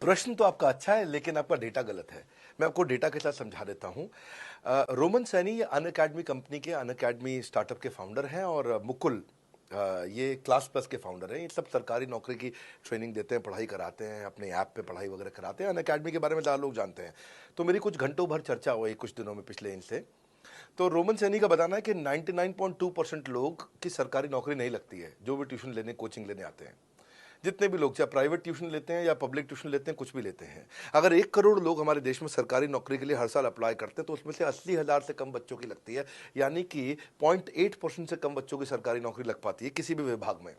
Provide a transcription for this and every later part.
प्रश्न तो आपका अच्छा है, लेकिन आपका डेटा गलत है। मैं आपको डेटा के साथ समझा देता हूँ। रोमन सैनी ये अनअकैडमी कंपनी के अनअकैडमी स्टार्टअप के फाउंडर हैं, और मुकुल ये क्लास प्लस के फाउंडर हैं। ये सब सरकारी नौकरी की ट्रेनिंग देते हैं, पढ़ाई कराते हैं, अपने ऐप पे पढ़ाई वगैरह कराते हैं। अनअकैडमी के बारे में ज़्यादा लोग जानते हैं। तो मेरी कुछ घंटों भर चर्चा हुई कुछ दिनों में पिछले इनसे। तो रोमन सैनी का बताना है कि 99.2% लोग की सरकारी नौकरी नहीं लगती है, जो भी ट्यूशन लेने कोचिंग लेने आते हैं। जितने भी लोग, चाहे प्राइवेट ट्यूशन लेते हैं या पब्लिक ट्यूशन लेते हैं, कुछ भी लेते हैं, अगर 1 करोड़ लोग हमारे देश में सरकारी नौकरी के लिए हर साल अप्लाई करते हैं, तो उसमें से 80,000 से कम बच्चों की लगती है। यानी कि 0.8% से कम बच्चों की सरकारी नौकरी लग पाती है किसी भी विभाग में।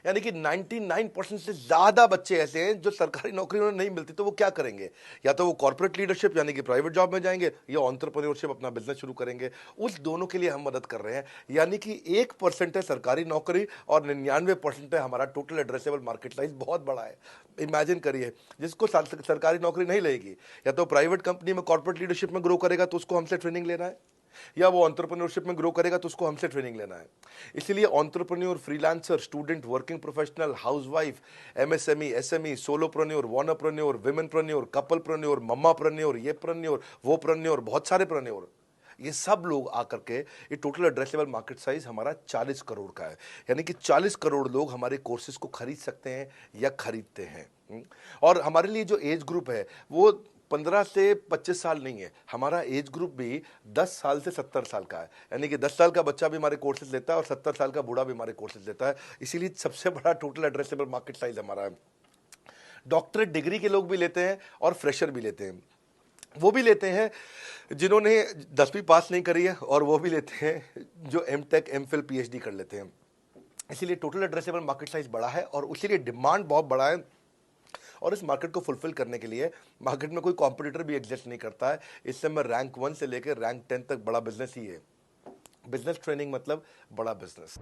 यानी कि 99% से ज्यादा बच्चे ऐसे हैं जो सरकारी नौकरी उन्हें नहीं मिलती, तो वो क्या करेंगे? या तो वो कॉर्पोरेट लीडरशिप यानी कि प्राइवेट जॉब में जाएंगे, या एंटरप्रेन्योरशिप अपना बिजनेस शुरू करेंगे। उस दोनों के लिए हम मदद कर रहे हैं। यानी कि 1% है सरकारी नौकरी और 99% है हमारा टोटल एड्रेसेबल मार्केट साइज। बहुत बड़ा है। इमेजिन करिए, जिसको सरकारी नौकरी नहीं लगेगी, या तो प्राइवेट कंपनी में कॉर्पोरेट लीडरशिप में ग्रो करेगा तो उसको हमसे ट्रेनिंग लेना है, या वो एंटरप्रेन्योरशिप में ग्रो करेगा तो उसको हमसे ट्रेनिंग लेना है। इसीलिए entrepreneur, freelancer, student, working professional, housewife, MSME, SME, solopreneur, wantrepreneur, womenpreneur, couplepreneur, mommapreneur, ये प्रेन्योर, वो प्रेन्योर, बहुत सारे प्रेन्योर, ये सब लोग आकर के, ये टोटल एड्रेसेबल मार्केट साइज हमारा 40 करोड़ का है। यानी कि 40 करोड़ लोग हमारे कोर्सेज को खरीद सकते हैं या खरीदते हैं। और हमारे लिए जो एज ग्रुप है वो 15 से 25 साल नहीं है। हमारा एज ग्रुप भी 10 साल से 70 साल का है। यानी कि 10 साल का बच्चा भी हमारे कोर्सेज लेता है और 70 साल का बूढ़ा भी हमारे कोर्सेज लेता है। इसीलिए सबसे बड़ा टोटल एड्रेसेबल मार्केट साइज हमारा है। डॉक्टरेट डिग्री के लोग भी लेते हैं और फ्रेशर भी लेते हैं। वो भी लेते हैं जिन्होंने 10वीं पास नहीं करी है, और वो भी लेते हैं जो एमटेक, एमफिल, पीएचडी कर लेते हैं। इसीलिए टोटल एड्रेसेबल मार्केट साइज बड़ा है और उसीलिए डिमांड बहुत बड़ा है। और इस मार्केट को फुलफिल करने के लिए मार्केट में कोई कॉम्पिटिटर भी एग्जिस्ट नहीं करता है। इस समय रैंक 1 से लेकर रैंक 10 तक बड़ा बिजनेस ही है। बिजनेस ट्रेनिंग मतलब बड़ा बिजनेस।